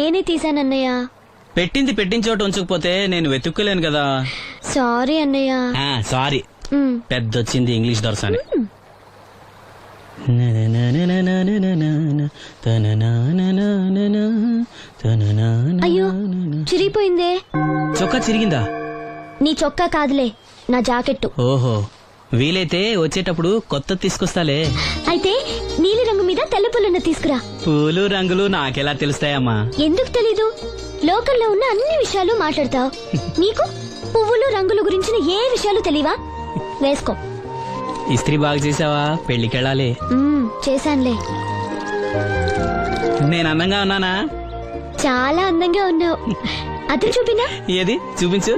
నేనే తీసానన్నయ్య. పెట్టింది పెట్టిన చోట ఉంచకపోతే నేను వెతుక్కోలేను కదా. సారీ అన్నయ్య. సారీ. పెద్దొచ్చింది ఇంగ్లీష్ దొరసాని. అయ్యో చిరిగిపోయిందే. చొక్కా చిరిగిందా? నీ చొక్కా కాదులే, నా జాకెట్టు. ఓహో, వీలైతే వచ్చేటప్పుడు కొత్త తీసుకొస్తాలే. అయితే నీలి రంగు మీద తెల్ల పుల్లన్న తీసుకురా. పూలు రంగులు నాకెలా తెలుస్తాయమ్మా? ఎందుకు తెలీదు? లోకల్లో ఉన్న అన్ని విషయాలు మాట్లాడతావు. నీకు పువ్వులు రంగుల గురించిన ఏ విషయాలు తెలియవా? వేసుకో. ఇస్త్రీ బాగా చేసావా? పెళ్లికెళ్ళాలి. చేశానులే. నేను అందంగా ఉన్నానా? చాలా అందంగా ఉన్నావు. అతను చూపినా? ఏది చూపించు.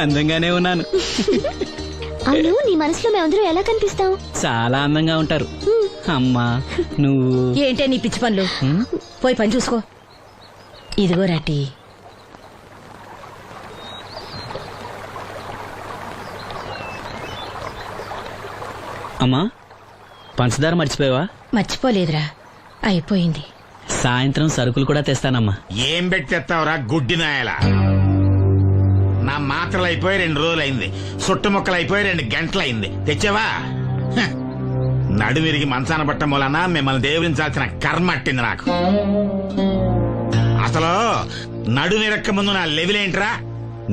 అందంగానే ఉన్నాను. అవును, నీ మనసులో మేమందరూ ఎలా కనిపిస్తావు? చాలా అందంగా ఉంటారు. అమ్మా నువ్వు ఏంటే నీ పిచ్చి పనులు? పోయి పని చూసుకో. ఇదిగో రాటి. అమ్మా పంచదార మర్చిపోయావా? మర్చిపోలేదురా, అయిపోయింది. సాయంత్రం సరుకులు కూడా తెస్తానమ్మా. ఏం పెట్టేస్తావురా గుడ్డి నాయల? నా మాత్రలు అయిపోయి 2 రోజులైంది, సుట్టుముక్కలు అయిపోయి 2 గంటలైంది. తెచ్చావా? నడుమిరిగి మంచాన పట్ట మూలన మిమ్మల్ని దేవుడించాల్సిన కర్మ అట్టింది నాకు. అసలు నడుమిరక్క ముందు నా లెవెలేంట్రా?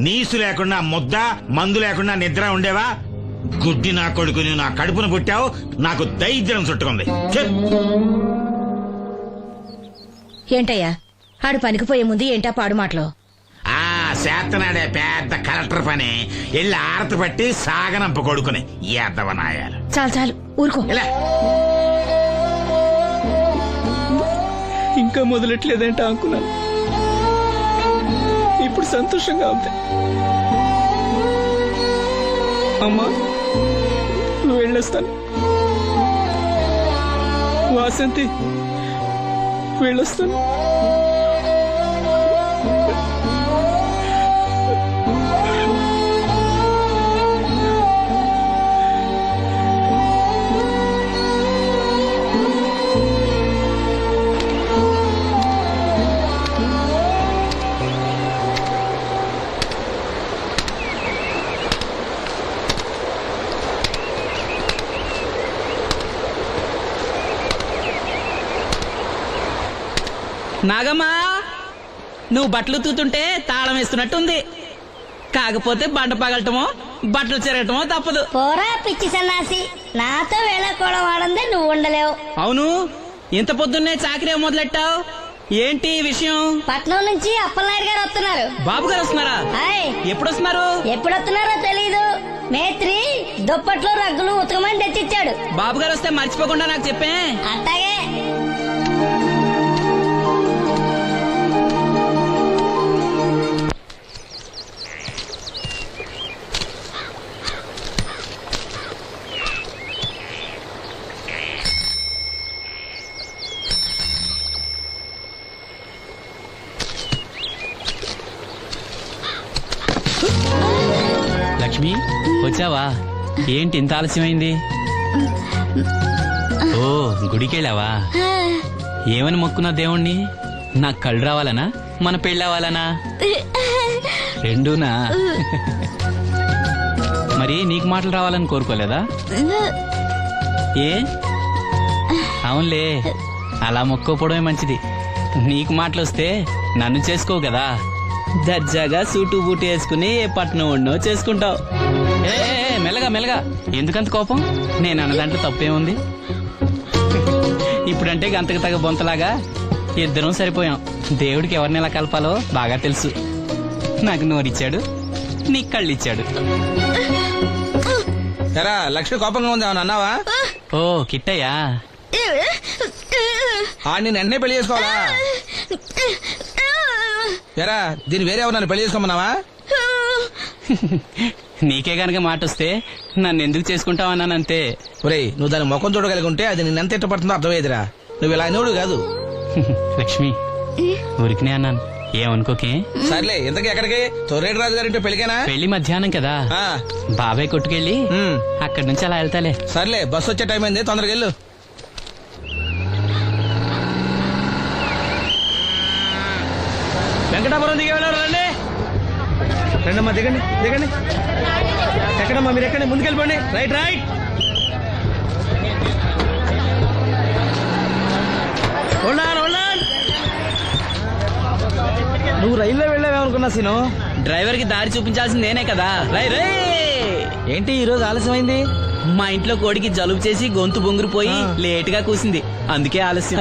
నీసు లేకుండా ముద్ద, మందు లేకుండా నిద్ర ఉండేవా? గుడ్డి నా కొడుకు, నువ్వు నా కడుపును పుట్టావు, నాకు దైద్యం చుట్టుకుంది. ఏంటయ్యా ఆడు పనికి పోయే ముందు ఏంటా పాడు మాటలు? చేతనాడే పెద్ద కలెక్టర్ పని. ఎల్లి ఆరతి పట్టి సాగనంప కొడుకుని ఎద్దవనాయాలు. చాలు చాలు ఊరుకో. ఇంకా మొదలెట్లేదంటే అనుకున్నాను. ఇప్పుడు సంతోషంగా ఉంది. అమ్మా వెళ్ళొస్తాను. వాసంతి వెళ్ళొస్తాను. నాగమ్మా, నువ్వు బట్టలు తూతుంటే తాళం వేస్తున్నట్టుంది. కాకపోతే బండ పగలటమో బట్టలు చెరగటమో తప్పదు. పోరా పిచ్చి సన్నాసి, నాతో వేళకోవడం వాడందే నువ్వు ఉండలేవు. అవును, ఇంత పొద్దున్నే చాకరీ మొదలెట్టావు, ఏంటి విషయం? పట్నం నుంచి అప్పలనాయుడు గారు వస్తున్నారు. బాబు గారు వస్తున్నారా? ఎప్పుడు వస్తున్నారు? ఎప్పుడు వస్తున్నారో తెలీదు. మేత్రి దుప్పట్లు రగ్గులు ఉతకమని తెచ్చిచ్చాడు. బాబు గారు వస్తే మర్చిపోకుండా నాకు చెప్పే. అట్టాగే. లక్ష్మి వచ్చావా? ఏంటి ఇంత ఆలస్యమైంది? ఓ గుడికెళ్ళావా? ఏమని మొక్కున్నా దేవుణ్ణి? నాకు కళ్ళు రావాలనా, మన పెళ్ళవాలనా? రెండూనా? మరి నీకు మాటలు రావాలని కోరుకోలేదా? ఏ అవునులే, అలా మొక్కోపోవడమే మంచిది. నీకు మాటలు వస్తే నన్ను చేసుకోవు కదా. దర్జాగా సూటు బూటు వేసుకుని ఏ పట్నం ఉండో చేసుకుంటావు. ఏ మెల్లగా మెల్లగా, ఎందుకంత కోపం? నేను అన్న దాంట్లో తప్పేముంది? ఇప్పుడంటే గంతకు తగ్గ బొంతలాగా ఇద్దరం సరిపోయాం. దేవుడికి ఎవరిని ఎలా కలపాలో బాగా తెలుసు. నాకు నోరిచ్చాడు, నీకు కళ్ళు ఇచ్చాడు. లక్ష్మి కోపంగా ఉంది ఏమన్నా అన్నావా? ఓ కిట్టయ్యా, నేను వెంటనే పెళ్లి చేసుకోవాలా? ఎరా దీన్ని వేరే ఎవరు పెళ్లి చేసుకోమన్నావా? నీకే గనక మాట వస్తే నన్ను ఎందుకు చేసుకుంటావన్నానంతే. ఒరేయ్, నువ్వు దాని ముఖం చూడగలిగి ఉంటే అది నిన్నెంత ఇష్టపడుతుందో అర్థమయ్యేదిరా. నువ్వు ఇలా అయినోడు కాదు. లక్ష్మి ఊరికినే అన్నాను, ఏమనుకోకే. సర్లే, ఇంతకీ ఎక్కడికి? తొర్రేటి రాజు గారింటే పెళ్లికేనా? పెళ్లి మధ్యాహ్నం కదా, బాబాయ్ కొట్టుకెళ్ళి అక్కడి నుంచి అలా వెళ్తాలే. సర్లే, బస్సు వచ్చే టైం అయింది, తొందరగా వెళ్ళు. వెంకటాపురం దిగే వెళ్ళారు రండి. రండమ్మా, దిగండి దిగండి. ఎక్కడమ్మా మీరు ఎక్కండి, ముందుకెళ్ళిపోండి. Right right. నువ్వు రైల్లో వెళ్ళావేమనుకున్నా సీను. డ్రైవర్ కి దారి చూపించాల్సింది నేనే కదా. రై రే. ఏంటి ఈ రోజు ఆలస్యమైంది? మా ఇంట్లో కోడికి జలుబు చేసి గొంతు బొంగురుపోయి లేట్ గా కూసింది, అందుకే ఆలస్యం.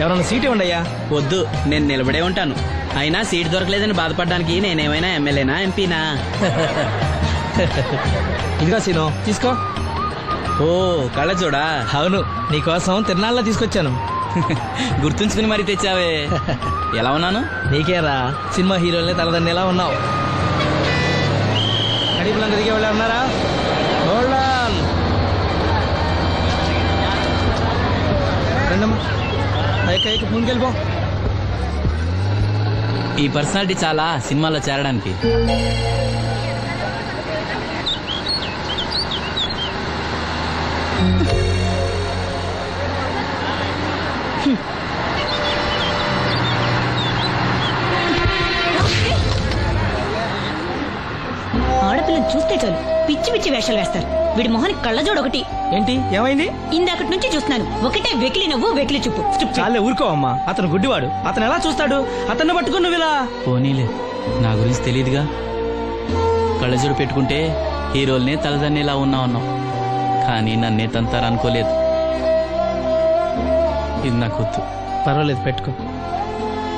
ఎవరన్నా సీట్ ఇవ్వండి అయ్యా. వద్దు, నేను నిలబడే ఉంటాను. అయినా సీట్ దొరకలేదని బాధపడడానికి నేనేమైనా ఎమ్మెల్యేనా ఎంపీనా? ఇదిగో సీను తీసుకో. ఓ కళ్ళ చూడా. అవును, నీకోసం తిరునాళ్ళ తీసుకొచ్చాను. గుర్తుంచుకుని మరి తెచ్చావే. ఎలా ఉన్నాను? నీకేరా, సినిమా హీరోలే తలదండి ఎలా ఉన్నావు. కడిపులంక దిగే వాళ్ళు ఉన్నారా? రండమ్మా, ముందుకెళ్ళిపో. ఈ పర్సనాలిటీ చాలా సినిమాలో చేరడానికి. ఆడపిల్లని చూస్తే చాలు పిచ్చి పిచ్చి వేషాలు వేస్తారు. వీడి మొహానికి కళ్ళజోడు ఒకటి. ఏంటి ఏమైంది? ఇందాకటి నుంచి చూస్తున్నాను, ఒకటే వెకిలి నవ్వు వెకిలి చూపు. చాలే ఊరుకో అమ్మా, అతను గుడ్డివాడు. అతను ఎలా చూస్తాడు? అతన్ని పట్టుకుని నువ్వు ఇలా. పోనీలే, నా గురించి తెలియదుగా. కళ్ళజోడు పెట్టుకుంటే హీరోల్నే తలదన్నేలా ఉన్నావు, కానీ నన్నే తంతారనుకోలేదు. ఇది నాకు వద్దు. పర్వాలేదు, పెట్టుకో.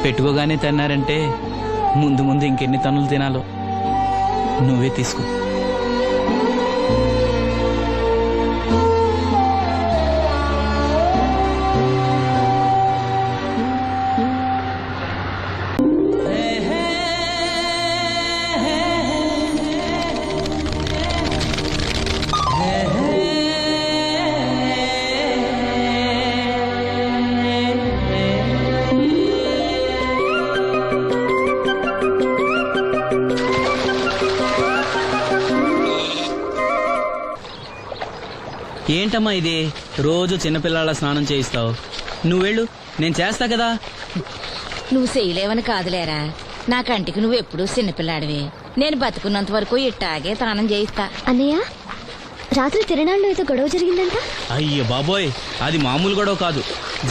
పెట్టుకోగానే తిన్నారంటే ముందు ముందు ఇంకెన్ని తన్నులు తినాలో నువ్వే తీసుకో. ఏంటమ్మా ఇది, రోజు చిన్నపిల్లల స్నానం చేయిస్తావు? నువ్వు వెళ్ళు, నేను చేస్తా కదా. నువ్వు చేయలేవని కాదులేరా, నా కంటికి నువ్వు ఎప్పుడూ చిన్నపిల్లాడివి. నేను బతుకున్నంత వరకు ఇట్టాగే తానం చేయిస్తా. అన్నయ్య, రాత్రి తిరణాల్లో ఏదో గొడవ జరిగిందంట. అయ్యో బాబోయ్, అది మామూలు గొడవ కాదు.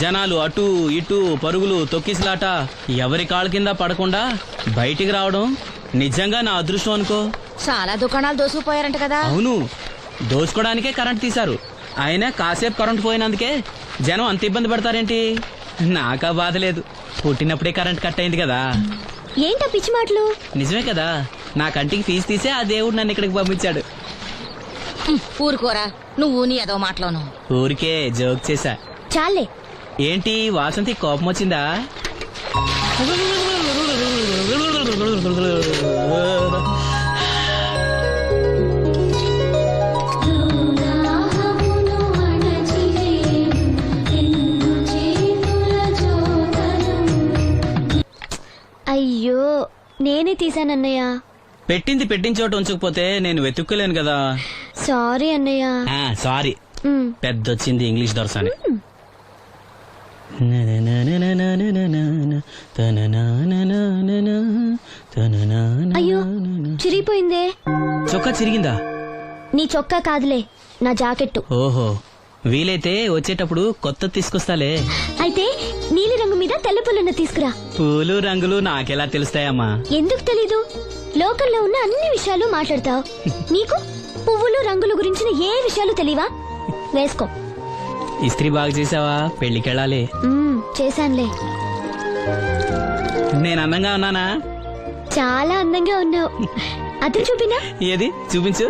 జనాలు అటు ఇటు పరుగులు, తొక్కిసలాట. ఎవరి కాళ్ళ కింద పడకుండా బయటికి రావడం నిజంగా నా అదృష్టం అనుకో. చాలా దుకాణాలు దోసుకుపోయారంట కదా. అవును, దోచుకోవడానికే కరెంట్ తీశారు. అయినా కాసేపు కరెంట్ పోయినందుకే జనం అంత ఇబ్బంది పడతారేంటి? నాకా బాధ లేదు, పుట్టినప్పుడే కరెంట్ కట్ అయింది కదా. ఏంటా పిచ్చి మాటలు? నిజమే కదా, నా కంటికి ఫీజు తీసే ఆ దేవుడు నన్ను ఇక్కడికి పంపించాడు. ఊరుకోరా, నువ్వు నీ ఏదో మాటలోను. ఊరికే జోక్ చేశా. చాలే. ఏంటి వాసంతి కోపం వచ్చిందా? అయ్యో, నేనే తీసానన్నయ్య. పెట్టింది పెట్టిన చోట ఉంచకపోతే నేను వెతుక్కోలేను కదా. సారీ అన్నయ్య. సారీ. పెద్దొచ్చింది ఇంగ్లీష్ దొరసాని. అయ్యో, చిరిగిపోయిందే. చొక్కా చిరిగిందా? నీ చొక్కా కాదులే, నా జాకెట్టు. ఓహో, వీలైతే వచ్చేటప్పుడు కొత్త తీసుకొస్తాలే. అయితే నీలి రంగు మీద తెల్ల పుల్లన్న తీసుకురా. పూలు రంగులు నాకెలా తెలుస్తాయమ్మా? ఎందుకు తెలీదు? లోకల్లో ఉన్న అన్ని విషయాలు మాట్లాడతావు. నీకు పువ్వులు రంగుల గురించిన ఏ విషయాలు తెలియవా? వేసుకో. ఇస్త్రీ బాగా చేసావా? పెళ్లికెళ్ళాలి. చేశానులే. నేను అందంగా ఉన్నానా? చాలా అందంగా ఉన్నావు. అది చూపినా? ఏది చూపించు.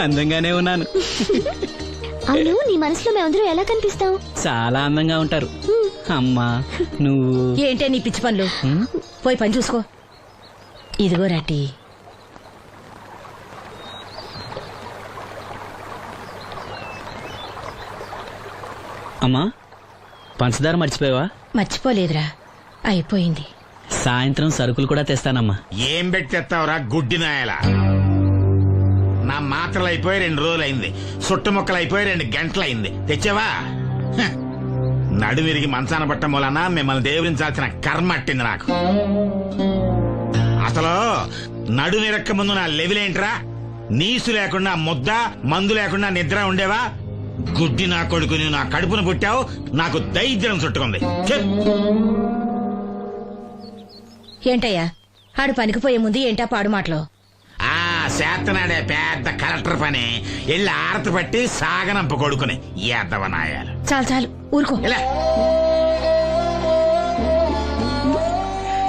అందంగానే ఉన్నాను. అవును, నీ మనసులో మేమందరూ ఎలా కనిపిస్తావు? చాలా అందంగా ఉంటారు. అమ్మా నువ్వు ఏంటే నీ పిచ్చి పనులు? పోయి పని చూసుకో. ఇదిగో రాటి. అమ్మా, పంచదార మర్చిపోయావా? మర్చిపోలేదురా, అయిపోయింది. సాయంత్రం సరుకులు కూడా తెస్తానమ్మా. ఏం పెట్టి తెస్తావురా గుడ్డి నాయలా? నా మాత్రలు అయిపోయి 2 రోజులు అయింది, సుట్టు ముక్కలు అయిపోయి 2 గంటలు అయింది. తెచ్చావా? హ. నడుమిరిగి మంచాన పట్టం వలన మిమ్మల్ని దేవుడించాల్సిన కర్మ అట్టింది నాకు. అసలు నడుమిరక్క ముందు నా లెవెలేంట్రా? నీసు లేకుండా ముద్ద మందు లేకుండా నిద్ర ఉండేవా? గుడ్డి నా కొడుకుని నా కడుపును పుట్టావు, నాకు దైద్యం చుట్టుకుంది. ఛే! ఏంటయ్యా ఆడు పనికి పోయే ముందు ఏంటా పాడు మాటలు? ఆ చేతనాడే పెద్ద కలెక్టర్ పని ఎల్లి ఆరతి పట్టి సాగనంప కొడుకుని ఎద్దవనాయాలు. చాలు చాలు ఊరుకో. ఇలా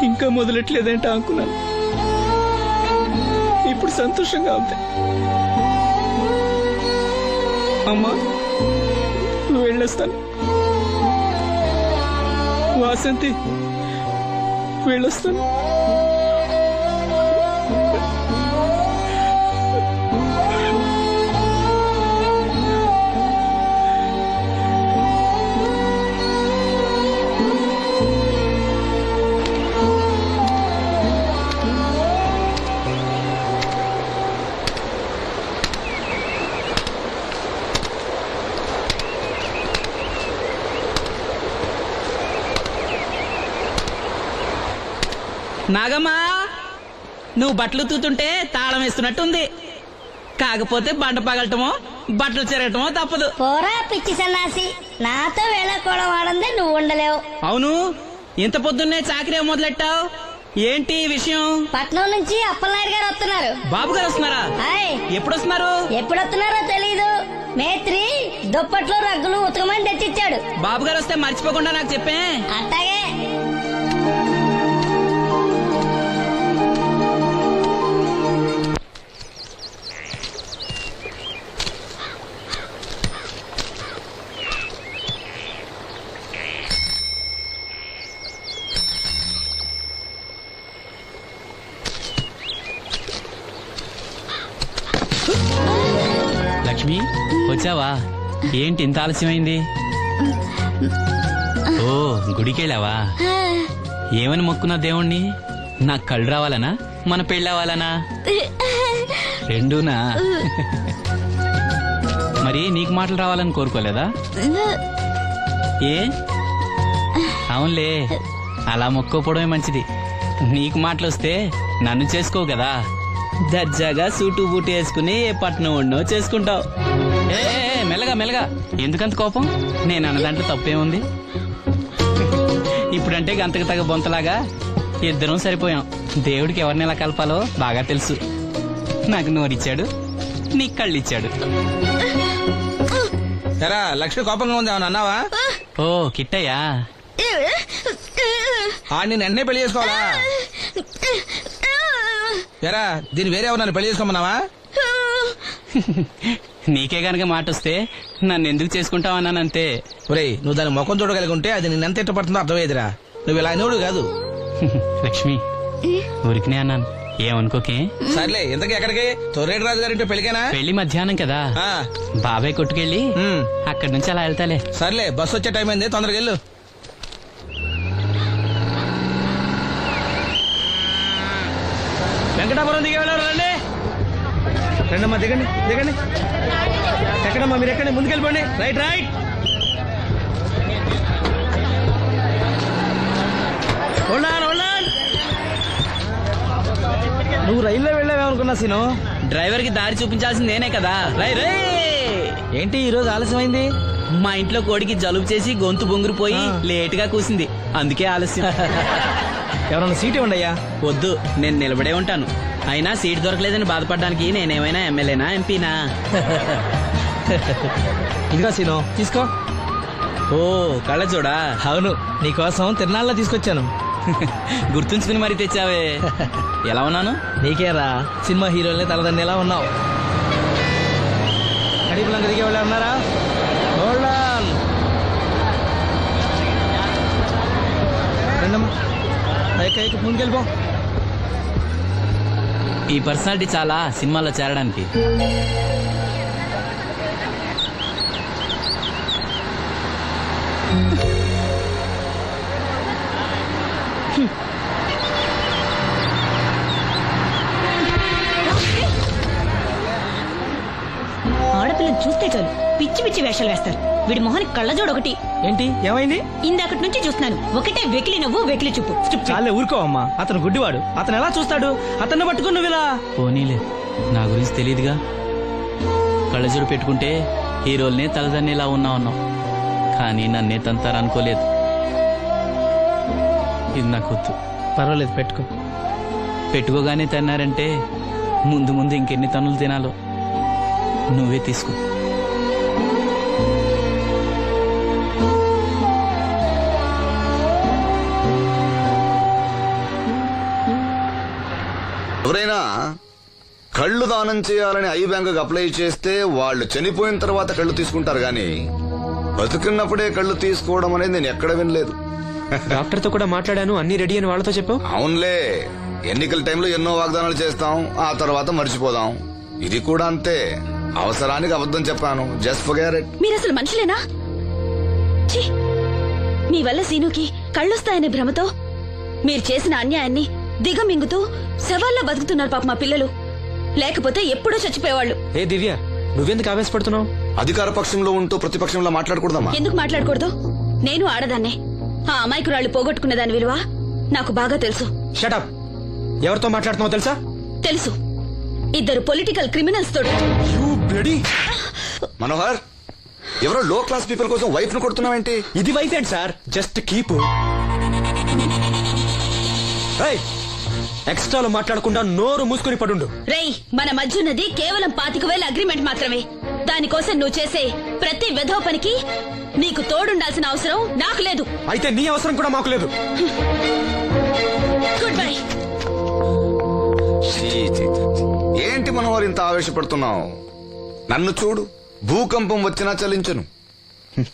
ఇంకా మొదలెట్లేదంటే అనుకున్నాను. ఇప్పుడు సంతోషంగా ఉంది. అమ్మా నువ్వు వెళ్ళొస్తాను. వాసంతి వెళ్ళొస్తాను. నాగమ్మా, నువ్వు బట్టలు తూతుంటే తాళం వేస్తున్నట్టుంది. కాకపోతే బండ పగలటమో బట్టలు చెరగటమో తప్పదు. పోరా పిచ్చి సన్నాసి, నాతో వేళకోవడం వాడందే నువ్వు ఉండలేవు. అవును, ఇంత పొద్దున్నే చాకరీ మొదలెట్టావు, ఏంటి ఈ విషయం? పట్నం నుంచి అప్పలనాయుడు గారు వస్తున్నారు. బాబు గారు వస్తున్నారా? హాయ్, ఎప్పుడు వస్తున్నారు? ఎప్పుడు వస్తున్నారో తెలీదు. మేత్రి దుప్పట్లో రగ్గులు ఉతకమని తెచ్చిచ్చాడు. బాబు గారు వస్తే మర్చిపోకుండా నాకు చెప్పే. అట్టాగే. లక్ష్మి వచ్చావా? ఏంటి ఇంత ఆలస్యమైంది? ఓ గుడికెళ్ళావా? ఏమని మొక్కున్నా దేవుణ్ణి? నాకు కళ్ళు రావాలనా, మన పెళ్ళవాలనా? రెండూనా? మరి నీకు మాటలు రావాలని కోరుకోలేదా? ఏ అవునులే, అలా మొక్కోపోవడమే మంచిది. నీకు మాటలు వస్తే నన్ను చేసుకోవు కదా, దర్జాగా సూటు బూటు వేసుకుని ఏ పట్నం ఉండో చేసుకుంటావు. ఏ మెల్లగా మెల్లగా, ఎందుకంత కోపం? నేను అన్న దాంట్లో తప్పేముంది? ఇప్పుడంటే గంతకు తగ్గ బొంతలాగా ఇద్దరం సరిపోయాం. దేవుడికి ఎవరిని ఎలా కలపాలో బాగా తెలుసు. నాకు నోరిచ్చాడు, నీకు కళ్ళు ఇచ్చాడు. ఎరా లక్ష్మి కోపంగా ఉంది, ఏమన్నా అన్నావా? ఓ కిట్టయ్యా, నేను వెంటనే పెళ్లి చేసుకోవాలా? ఎరా దీన్ని వేరే ఎవరు పెళ్లి చేసుకోమన్నావా? నీకే గనక మాట వస్తే నన్ను ఎందుకు చేసుకుంటావన్నానంతే. ఒరేయ్, నువ్వు దాని ముఖం చూడగలిగి ఉంటే అది నిన్నెంత ఇష్టపడుతుందో అర్థమయ్యేదిరా. నువ్వు ఇలా అనేవాడు కాదు. లక్ష్మి ఊరికినే అన్నాను, ఏమనుకోకే. సర్లే, ఇంతకీ ఎక్కడికి? తొర్రేటి రాజు గారింటే పెళ్ళికేనా? పెళ్లి మధ్యాహ్నం కదా, ఆ, బాబాయ్ కొట్టుకెళ్ళి అక్కడి నుంచి అలా వెళ్తాలే. సర్లే, బస్సు వచ్చే టైం అయింది, తొందరగా వెళ్ళు. వెంకటాపురం దిగే వెళ్ళారు, రండి రండమ్మా, దిగండి దిగండి. ఎక్కడమ్మా మీరు? ఎక్కండి, ముందుకెళ్ళిపోండి. Right right. నువ్వు రైల్లో వెళ్ళావేమనుకున్నా సీను. డ్రైవర్ కి దారి చూపించాల్సింది నేనే కదా. రై రై. ఏంటి ఈ రోజు ఆలస్యమైంది? మా ఇంట్లో కోడికి జలుబు చేసి గొంతు బొంగురుపోయి లేట్ గా కూసింది, అందుకే ఆలస్యం. ఎవరన్నా సీట్ ఇవ్వండి అయ్యా. వద్దు, నేను నిలబడే ఉంటాను. అయినా సీట్ దొరకలేదని బాధపడడానికి నేనేమైనా ఎమ్మెల్యేనా ఎంపీనా? ఇదిగా సీను, తీసుకో. ఓ కళ్ళ చూడా. అవును, నీకోసం తిరునాళ్ళ తీసుకొచ్చాను. గుర్తుంచుకుని మరి తెచ్చావే. ఎలా ఉన్నాను? నీకేరా, సినిమా హీరోల్ని తలదండి ఎలా ఉన్నావు? కడిపులంక దిగే వాళ్ళు ఉన్నారా? రండమ్మా, ముందుకెళ్ళిపో. ఈ పర్సనాలిటీ చాలా సినిమాలో చేరడానికి. ఆడపిల్లని చూస్తే చాలు పిచ్చి పిచ్చి వేషాలు వేస్తారు. వీడి మొహానికి కళ్ళజోడు ఒకటి. ఏంటి ఏమైంది? ఇందాకటి నుంచి చూస్తున్నాను, ఒకటే వెకిలి నవ్వు, వెకిలి చూపు. చాలే ఊరుకో అమ్మా, అతను గుడ్డివాడు. అతను ఎలా చూస్తాడు? అతన్ని పట్టుకుని నువ్వు ఇలా. పోనీలే, నా గురించి తెలియదుగా. కళ్ళజోడు పెట్టుకుంటే హీరోల్నే తలదన్నేలా ఉన్నావు, కానీ నన్నే తంతారనుకోలేదు. ఇది నాకు వద్దు. పర్వాలేదు, పెట్టుకో. పెట్టుకోగానే తిన్నారంటే ముందు ముందు ఇంకెన్ని తన్నులు తినాలో నువ్వే తీసుకో. ఎవరైనా కళ్ళు దానం చేయాలని ఐ బ్యాంకుకి అప్లై చేస్తే వాళ్ళు చనిపోయిన తర్వాత కళ్ళు తీసుకుంటారు గాని బతుకున్నప్పుడే కళ్ళు తీసుకోవడం అనేది నేను ఎక్కడ వినలేదు. డాక్టర్ తో కూడా మాట్లాడాను, అన్ని రెడీ అని వాళ్ళతో చెప్పావు. అవునులే, ఎన్నికల టైంలో ఎన్నో వాగ్దానాలు చేస్తాం, ఆ తర్వాత మర్చిపోదాం. ఇది కూడా అంతే, అవసరానికి అబద్ధం చెప్పాను. Just forget it. మీరు అసలు మనుషులేనా? ఛీ! మీ వల్ల సీనుకి కళ్ళొస్తాయనే భ్రమతో మీరు చేసిన అన్యాయాన్ని దిగమింగుతూ శవాల్లో బతుకుతున్నారు పాప మా పిల్లలు. లేకపోతే ఎప్పుడో చచ్చిపోయేవాళ్ళు. ఏ దివ్య, నువ్వెందుకు ఆవేశపడుతున్నావు? అధికార పక్షంలో ఉంటూ ప్రతిపక్షంలో మాట్లాడకూడదమ్మా. ఎందుకు మాట్లాడకూడదు? నేను ఆడదాన్నే. ఆ అమాయకురాళ్ళు పోగొట్టుకున్న దాని విలువ నాకు బాగా తెలుసు. షటప్. ఎవరితో మాట్లాడుతున్నావు తెలుసా? తెలుసు. ఇద్దరు పొలిటికల్ క్రిమినల్స్ తోడు. మనోహర్, ఎవరో లో క్లాస్ పీపుల్ కోసం వైఫ్ ను కొడుతున్నావేంటి? ఇది వైఫ్ ఏంటి సార్? Just keep. ఎక్స్ట్రాలో మాట్లాడకుండా నోరు మూసుకుని పడుండు. రేయ్, మన మధ్య ఉన్నది కేవలం 25,000 అగ్రిమెంట్ మాత్రమే. దానికోసం నువ్వు చేసే ప్రతి వెధవ పనికి నీకు తోడుండాల్సిన అవసరం నాకు లేదు. అయితే నీ అవసరం కూడా మాకు లేదు. Good bye. ఛీ, ఛీ, ఛీ. ఏంటి మనోహర్ ఇంత ఆవేశపడుతున్నావు? నన్ను చూడు, భూకంపం వచ్చినా చలించను.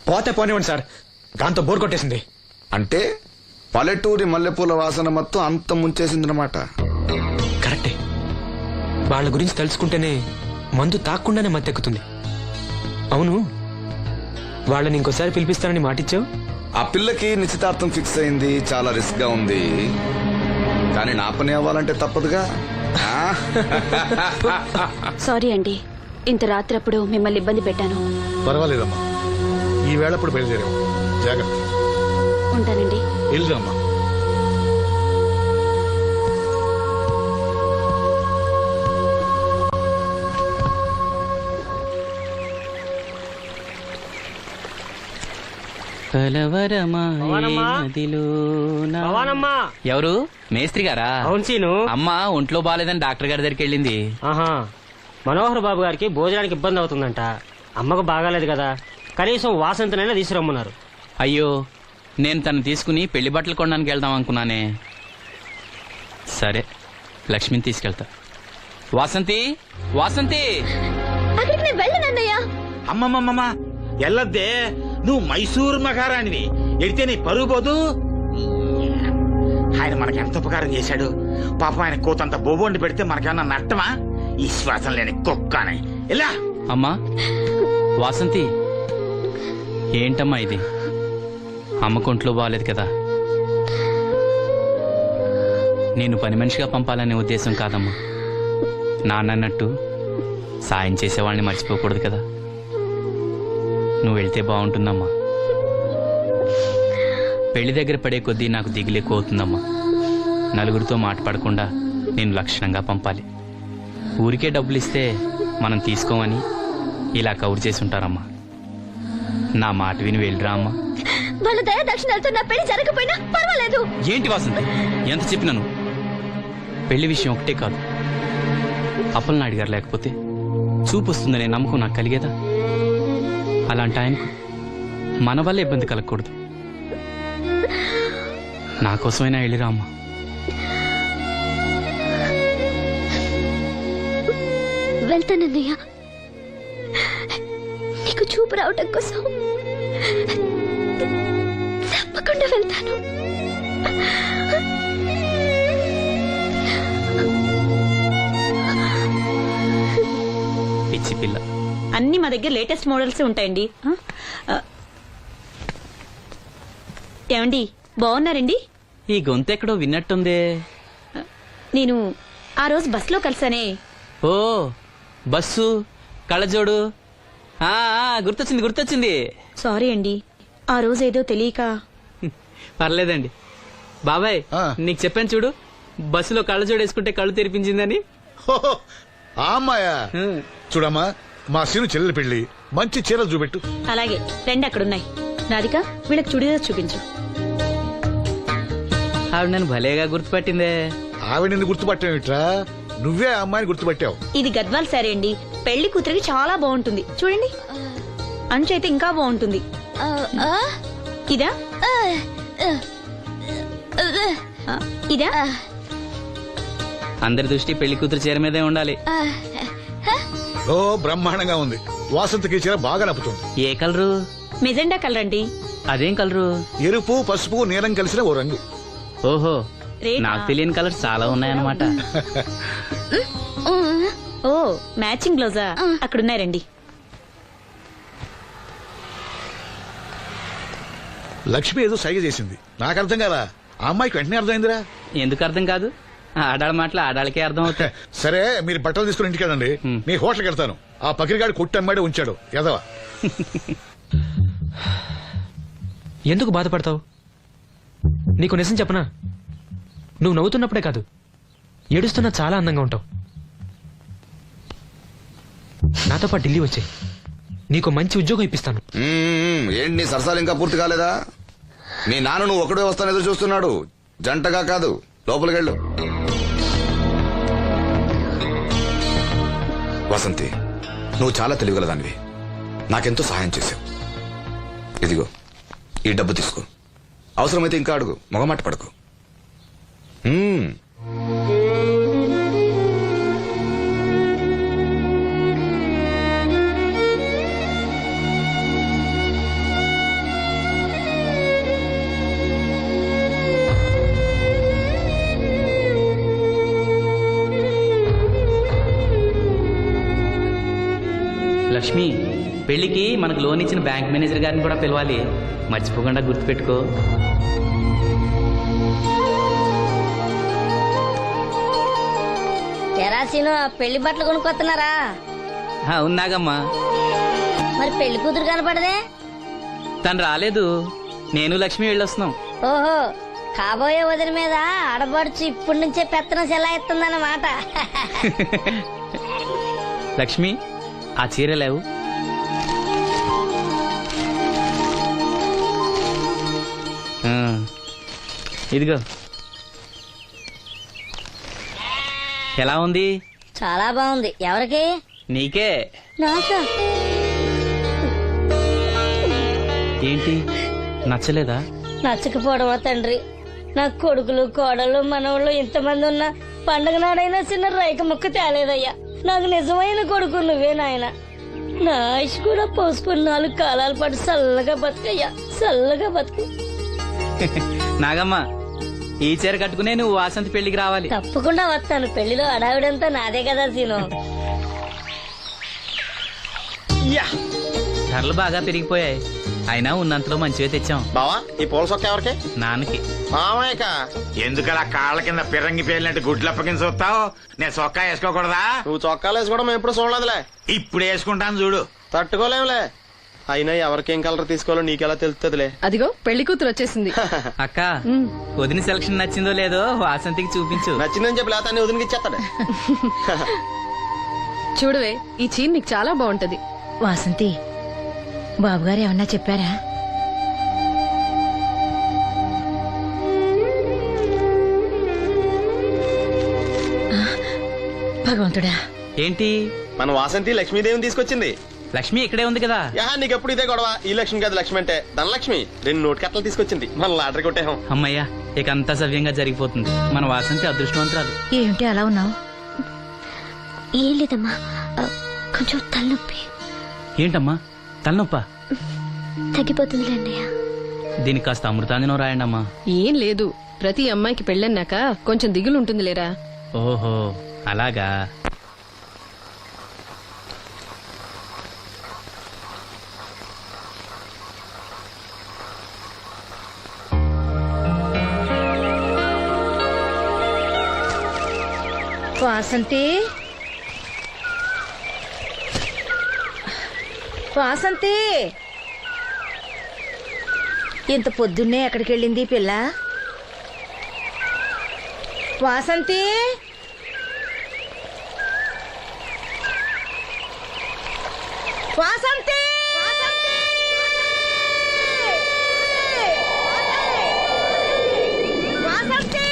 పోతే పోనివ్వండి సార్, దాంతో బోర్ కొట్టేసింది. అంటే పల్లెటూరి మల్లెపూల వాసన మొత్తం అంత ముంచేసిందనమాట. కరెక్టే. వాళ్ళ గురించి తెలుసుకుంటేనే మందు తాక్కుండానే మత్తెక్కుతుంది. అవును, వాళ్ళని ఇంకోసారి పిలిపిస్తానని మాటిచ్చావు. ఆ పిల్లకి నిశ్చితార్థం ఫిక్స్ అయింది, చాలా రిస్క్ గా ఉంది. కానీ నా పని అవ్వాలంటే తప్పదుగా. ఆ? సారీ అండి, ఇంత రాత్రప్పుడు మిమ్మల్ని ఇబ్బంది పెట్టాను. పర్వాలేదమ్మా, ఈ వేళప్పుడు బయలుదేరాము. జాగ్రత్త. ఉంటానండి. వెళ్దామా. ఎవరు? మేస్త్రి గారా? అవును సీను. అమ్మ ఒంట్లో బాగాలేదని డాక్టర్ గారి దగ్గరికి వెళ్ళింది. ఆహా, మనోహర్ బాబు గారికి భోజనానికి ఇబ్బంది అవుతుందంట. అమ్మకు బాగాలేదు కదా, కనీసం వాసంతనైనా తీసుకురమ్మన్నారు. అయ్యో, నేను తను తీసుకుని పెళ్లి బట్టలు కొనడానికి వెళ్దాం అనుకున్నానే. సరే, లక్ష్మిని తీసుకెళ్తా. వాసంతి, వాసంతి. అక్కడికి నేను వెళ్ళనన్నయ్యా. అమ్మమ్మమ్మ ఎల్లద్దే, నువ్వు మైసూర్ మహారాణివి. ఎడితే నీ పరుగు పోదు. ఆయన మనకి ఎంత ఉపకారం చేశాడు. పాపం ఆయన కోతంత బోబోండి పెడితే మనకేమన్నా నట్టమా? ఈ శ్వాసం లేని కుక్కని. ఇలా అమ్మా వాసంతి, ఏంటమ్మా ఇది? అమ్మకు ఒంట్లో బాగాలేదు కదా. నేను పని మనిషిగా పంపాలనే ఉద్దేశం కాదమ్మా. నాన్నన్నట్టు సాయం చేసేవాళ్ళని మర్చిపోకూడదు కదా. నువ్వు వెళ్తే బాగుంటుందమ్మా. పెళ్లి దగ్గర పడే కొద్దీ నాకు దిగులు ఎక్కువ అవుతుందమ్మా. నలుగురితో మాట పడకుండా నేను లక్షణంగా పంపాలి. ఊరికే డబ్బులు ఇస్తే మనం తీసుకోమని ఇలా కవర్ చేసి ఉంటారమ్మా. నా మాట విని వెళ్ళిరా అమ్మా. వాళ్ళ దయ దక్షిణాలతో నా పెళ్లి జరగకపోయినా పర్వాలేదు. ఏంటి వాసంతి, ఎంత చెప్పినాను? పెళ్లి విషయం ఒకటే కాదు, అప్పలనాయుడు గారు లేకపోతే చూపు వస్తుందనే నమ్మకం నాకు కలిగేదా? అలాంటి ఆయనకు మన వల్ల ఇబ్బంది కలగకూడదు. నా కోసమైనా వెళ్ళిరా అమ్మా. వెళ్తానన్నయ్య, నీకు చూపు రావటం కోసం తప్పకుండా వెళ్తాను. పిచ్చి పిల్ల. అన్ని మా దగ్గర లేటెస్ట్ మోడల్స్ ఉంటాయండి. ఏమండి, బాగున్నారండి? ఈ గొంతు ఎక్కడో విన్నట్టుందే. నేను ఆ రోజు బస్సులో కలిసానే. ఓ, బస్సు, కళ్ళజోడు, గుర్తొచ్చింది గుర్తొచ్చింది. సారీ అండి, ఆ రోజు ఏదో తెలియక. పర్లేదండి. బాబాయ్ నీకు చెప్పాను చూడు, బస్సులో కళ్ళజోడు వేసుకుంటే కళ్ళు తెరిపించిందని. హోహో, ఆ అమ్మాయా? చూడమ్మా, మా సీను చెల్లెలు పెళ్లి, మంచి చీరలు చూపెట్టు. అలాగే, రెండు అక్కడున్నాయి. రాధిక, వీళ్ళకి చుడిదార్ చూపించు. ఆవిడ నన్ను భలేగా గుర్తుపట్టిందే. ఆవిడ నిన్ను గుర్తుపట్టావిట్రా? నువ్వే ఆ అమ్మాయిని గుర్తుపట్టావు. ఇది గద్వాల్ సారీ అండి, పెళ్లి కూతురికి చాలా బాగుంటుంది. చూడండి, అంచు అయితే ఇంకా బాగుంటుంది. ఇదా ఇదా? అందరి దృష్టి పెళ్లి కూతురు చీర మీదే ఉండాలి. ఓ బ్రహ్మాండంగా ఉంది. వాసంతకి చీర బాగా నప్పుతుంది. ఏ కలరు? మెజెండా కలర్ అండి. అదేం కలరు? ఎరుపు, పసుపు, నీలం కలిసిన ఓ రంగు. ఓహో, రేటా? నాకు తెలియని కలర్స్ చాలా ఉన్నాయన్నమాట. ఓ, మ్యాచింగ్ బ్లౌజా? అక్కడున్నాయి, రండి. లక్ష్మి ఏదో సైగ చేసింది, నాకు అర్థం కదా. ఆ అమ్మాయికి వెంటనే అర్థమైందిరా. ఎందుకు అర్థం కాదు? ఆడాళ్ళ మాటలు ఆడాళ్ళకే అర్థం అవుతాయి. సరే, మీరు బట్టలు తీసుకుని ఇంటికి వెళ్ళండి. నీ హోటల్కి వెళ్తాను. ఆ పకిరిగాడు కొట్టి అమ్మాడే ఉంచాడు ఎదవా. ఎందుకు బాధపడతావు? నీకు నిజం చెప్పనా, నువ్వు నవ్వుతున్నప్పుడే కాదు, ఏడుస్తున్నా చాలా అందంగా ఉంటావు. నాతో పాటు ఢిల్లీ వచ్చాయి, నీకు మంచి ఉద్యోగం ఇప్పిస్తాను. ఏంటి నీ సరసాలు ఇంకా పూర్తి కాలేదా? మీ నాన్న నువ్వు ఒకడే వస్తాను ఎదురు చూస్తున్నాడు, జంటగా కాదు. లోపలికెళ్ళు. వసంతి, నువ్వు చాలా తెలివిగలదానివి. నాకెంతో సహాయం చేశావు. ఇదిగో ఈ డబ్బు తీసుకో. అవసరమైతే ఇంకా అడుగు, మొగమాట పడకు. లక్ష్మి, పెళ్లికి మనకు లోన్ ఇచ్చిన బ్యాంక్ మేనేజర్ గారిని కూడా పిలవాలి, మర్చిపోకుండా గుర్తుపెట్టుకో. తెరాసీను పెళ్లి బట్టలు కొనుక్కొస్తున్నారా? ఉన్నాగమ్మా. మరి పెళ్లి కూతురు కనపడదే? తను రాలేదు, నేను లక్ష్మి వెళ్ళొస్తున్నాం. ఓహో, కాబోయే వదిన మీద ఆడబడుచు ఇప్పటి నుంచే పెత్తనం చెల్లాయిస్తుందన్నమాట. లక్ష్మి, ఆ చీర లేవు. ఇదిగో. ఎలా ఉంది? చాలా బాగుంది. ఎవరికి? నీకే. నాకా? ఏంటి, నచ్చలేదా? నచ్చకపోవడమా తండ్రి? నా కొడుకులు, కోడలు, మనవాళ్ళు ఇంతమంది ఉన్నా పండగ నాడైనా చిన్న రైక ముక్క తేలేదయ్యా. నాకు నిజమైన కొడుకు నువ్వే నాయన. నా ఆయుష్ కూడా పోసుకుని 4 కాలాల పాటు చల్లగా బతుకయ్యా, చల్లగా బతుకు. నాగమ్మ, ఈ చీర కట్టుకునే నువ్వు వాసంతి పెళ్లికి రావాలి. తప్పకుండా వస్తాను. పెళ్లిలో అడావిడంతా నాదే కదా సీను. ధరలు బాగా పెరిగిపోయాయి, అయినా ఉన్నంతలో మంచివే తెచ్చాం. బావా, ఈ పూల సొక్క ఎవరికి? నాన్నకి. మామయ్యక. ఎందుకలా కాళ్ళ కింద పిరంగి పేలినట్టు గుడ్లప్పకింద చూస్తావు? నేను చొక్కా వేసుకోకూడదా? నువ్వు చొక్కాలు వేసుకోవడం మేము ఎప్పుడు చూడలేదులే. ఇప్పుడు వేసుకుంటాను చూడు. తట్టుకోలేములే. అయినా ఎవరికేం కలర్ తీసుకోవాలో నీకెలా తెలుస్తుందిలే. అదిగో పెళ్లి కూతురు వచ్చేసింది. అక్క, వదిన సెలక్షన్ నచ్చిందో లేదో వాసంతికి చూపించు. నచ్చిందని చెప్పి లేత వదినకి ఇచ్చేస్తాడు. చూడవే, ఈ చీర నీకు చాలా బాగుంటది. వాసంతి, బాబుగారు ఏమన్నా చెప్పారా? భగవంతుడా. ఏంటి? మన వాసంతి లక్ష్మీదేవిని తీసుకొచ్చింది. లక్ష్మి ఇక్కడే ఉంది కదా. నీకెప్పుడు ఇదే గొడవ. ఈ లక్ష్మి కదా లక్ష్మి అంటే, ధనలక్ష్మి 2 నోటు కట్టలు తీసుకొచ్చింది. మన లాటరీ కొట్టేహం. అమ్మయ్యా, ఇక అంతా సవ్యంగా జరిగిపోతుంది. మన వాసంతి అదృష్టవంతురాలు. ఏమిటి అలా ఉన్నావు? ఏం లేదమ్మా, కొంచెం తలనొప్పి. ఏంటమ్మా తలనొప్పా? తగ్గిపోతుంది అన్నయ్య. దీనికి కాస్త అమృతాంజనం రాయండి అమ్మా. ఏం లేదు, ప్రతి అమ్మాయికి పెళ్ళన్నాక కొంచెం దిగులు ఉంటుంది లేరా. ఓహో, అలాగా. వాసంతి, వాసంతి ఇంత పొద్దున్నే ఎక్కడికి వెళ్ళింది ఈ పిల్ల? వాసంతి వాసంతి వాసంతి వాసంతి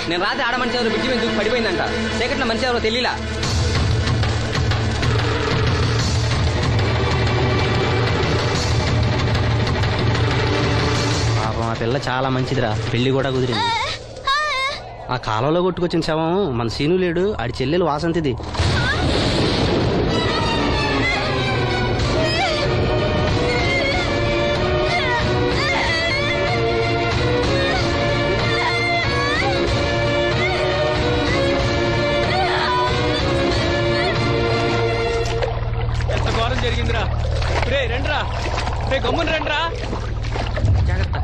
నేను రాత్రి ఆడ మనిషి ఎవరు బిడ్జి మీద దూకి పడిపోయిందంట. చీకట్లో మనిషి ఎవరో తెలియలా. పాపం ఆ పిల్ల చాలా మంచిదిరా, పెళ్లి కూడా కుదిరింది. ఆ కాలంలో కొట్టుకొచ్చిన శవం మన సీను లేడు, ఆడి చెల్లెలు వాసంతిది. జరిగిందిరా రే, రండ్రా రే, గమ్మున రండ్రా. జాగ్రత్త.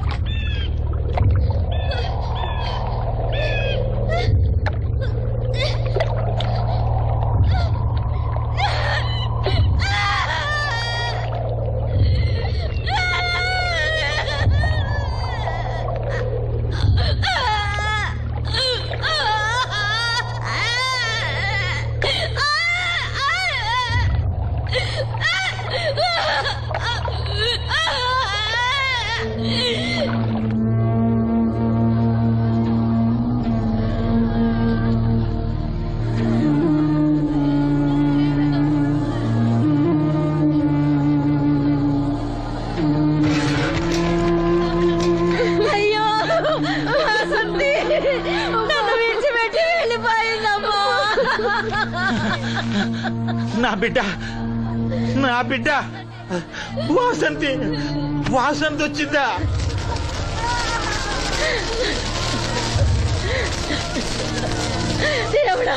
నా బిడ్డ నా బిడ్డ వాసంతి వాసంతి వచ్చిందా? దేవుడా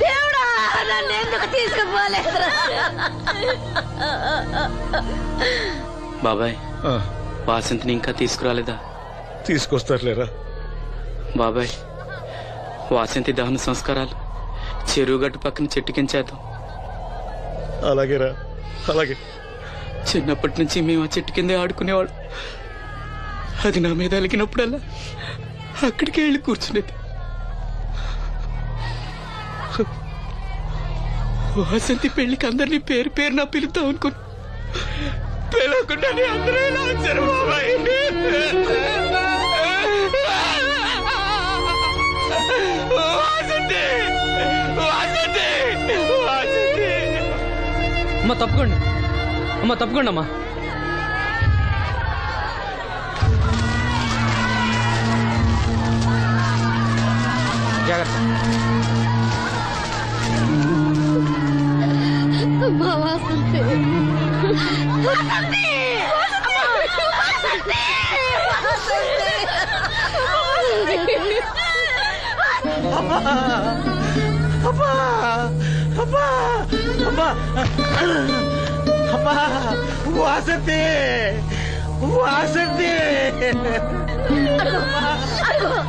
దేవుడా నన్ను ఎందుకు తీసుకుపోలేదురా? బాబాయ్, వాసంతిని ఇంకా తీసుకురాలేదా? తీసుకొస్తారులేరా బాబాయ్, వాసంతి దహన సంస్కారాలు చెరువు గట్టు పక్కన చెట్టు కించేద్దాం. అలాగేరా, అలాగే. చిన్నప్పటి నుంచి మేము ఆ చెట్టు కిందే ఆడుకునేవాడు. అది నా మీద అలిగినప్పుడల్లా అక్కడికే వెళ్ళి కూర్చునేది. వాసంతి పెళ్లికి అందరినీ పేరు పేరు నా పిలుద్దాం అనుకుని పిలవకుండానే అందరూ ఇలా వచ్చారు బాబాయ్. వాసంతి వాసంతి వాసంతి. అమ్మ తప్పుకోండి, అమ్మ తప్పుకోండి అమ్మా. జాగ్రత్త. అమ్మా వాసంతి వాసంతి.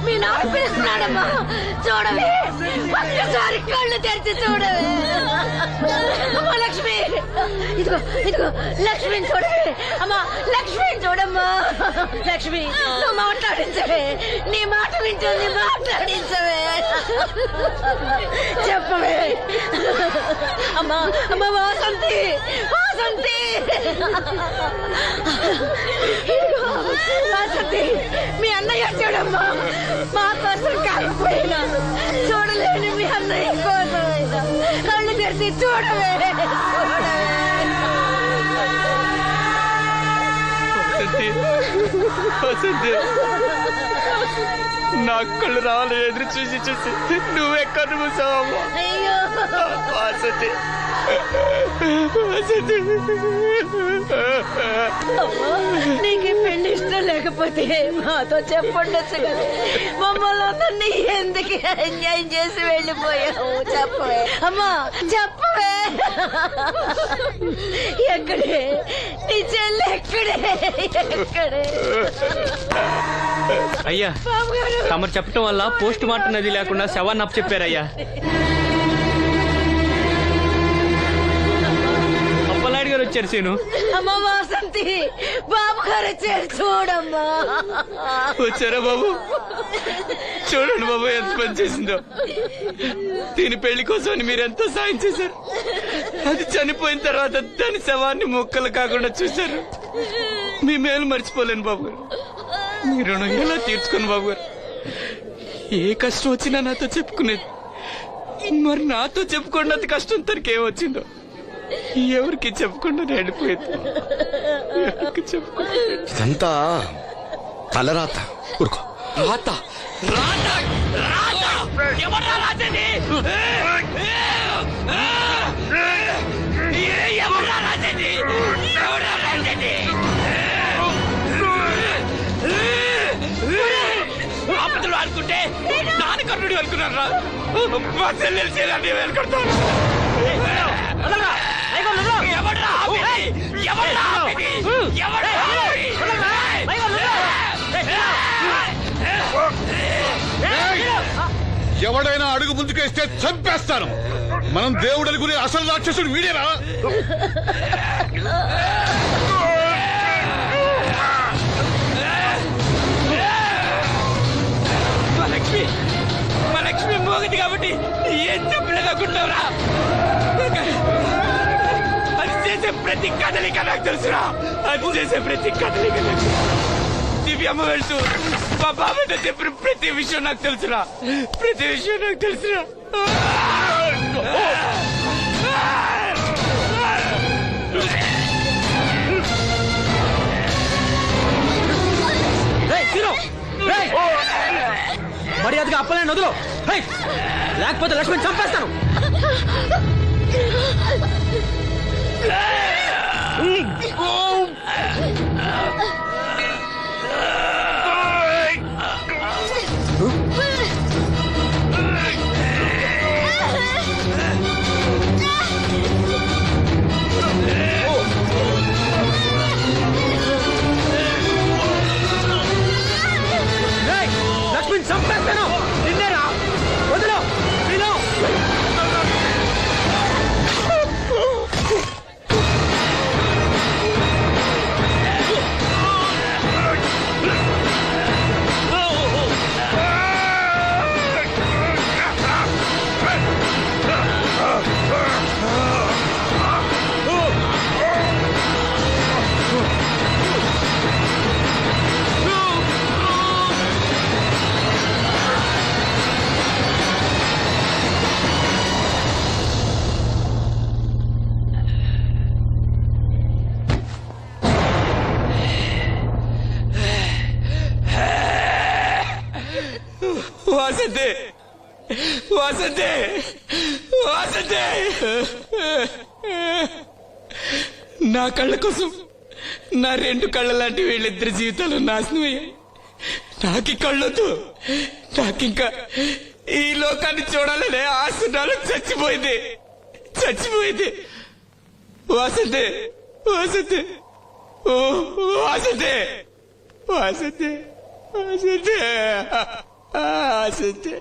మీ నాన్న పిలుస్తున్నాడమ్మా, చూడవే, ఒక్కసారి కళ్ళు తెరిచి చూడవే. అమ్మా లక్ష్మి, ఇదిగో ఇదిగో లక్ష్మిని చూడవే. అమ్మా లక్ష్మిని చూడమ్మా. లక్ష్మి, నువ్వు మాట్లాడించవే, నీ మాట వింటుంది, మాట్లాడించవే, చెప్పవే. అమ్మా అమ్మ వాసంతి వాసంతి. వాసంతి, మీ అన్నయ్య చూడమ్మా, మా కోసం కాకపోయినా చూడలేని మీ అన్నయ్య కోసమైనా కళ్ళు తెరిచి చూడవే చూడవే. వాసంతి వాసంతి నా కళ్ళు రావాలని ఎదురు చూసి చూసి నువ్వే కన్ను మూసావమ్మా. అయ్యో వాసంతి నీకు ఈ పెళ్లి ఇష్టం లేకపోతే మాతో చెప్పండొచ్చు కదా. మమ్మల్ని అందరినీ ఎందుకు అన్యాయం చేసి వెళ్ళిపోయావు? చెప్పవే అమ్మా, చెప్పవే. ఎక్కడే నీ చెల్లి? ఎక్కడే? అయ్యా తమరు చెప్పటం వల్ల పోస్ట్ మార్టం నది లేకుండా శవాన్ని అప్పు చెప్పారయ్యా. అప్పలాడి గారు వచ్చారు సీను. అమ్మ వాసంతి, బాబు గారు వచ్చారు చూడమ్మా. వచ్చారా బాబు? చూడండి బాబు ఎంత పని చేసిందో. దీని పెళ్లి కోసం మీరు ఎంతో సాయం చేశారు. అది చనిపోయిన తర్వాత దాని శవాన్ని మొక్కలు కాకుండా చూశారు. మీ మేలు మర్చిపోలేను బాబు గారు. మీ రుణం ఎలా తీర్చుకోను బాబు గారు. ఏ కష్టం వచ్చినా నాతో చెప్పుకునేది. మరి నాతో చెప్పుకున్నది కష్టం తనకేమొచ్చిందో ఎవరికి చెప్పకుండా వెళ్ళిపోయింది. ఎవరికి చెప్పకుండా ఇదంతా తలరాత. ఊరుకో. రాత రాత రాత ఎవరా రాజని? ఎవరా రాజని? ఎవరా రాజని? ఆపదలు అనుకుంటే దాని కర్ణుడు అనుకున్నారా? మా చెల్లెలు చేయాలని వెళ్ళుకుంటాను. ఎవడైనా అడుగు ముందుకేస్తే చంపేస్తాను. మనం దేవుడు అనుకునే అసలు రాక్షసుడు వీడేనా? మా లక్ష్మి మోగది కాబట్టి ఏం చెప్పలేదనుకుంటావురా? అది చేసే ప్రతి కదలిక నాకు తెలుసురా. అది చేసే ప్రతి కదలిక దివ్యమ్మ వెళ్తూ మా బాబాయ్తో చెప్పిన ప్రతి విషయం నాకు తెలుసురా. ప్రతి విషయం నాకు తెలుసురా. మర్యాదగా అప్పలేని వదులు, లేకపోతే లక్ష్మణ్ చంపేస్తాను. లక్ష్మణ్ చంపేస్తాను. నిన్నేరా? వదులు. వాసంతి వాసంతి వాసంతి, నా కళ్ళ కోసం నా రెండు కళ్ళ లాంటి వీళ్ళిద్దరి జీవితాలు నాశనం అయ్యాయి. నాకి కళ్ళొద్దు. నాకింకా ఈ లోకాన్ని చూడాలనే ఆశ నాలో చచ్చిపోయింది. వాసంతి వాసంతి ఓ వాసంతి వాసంతి వాసంతి వాసంతి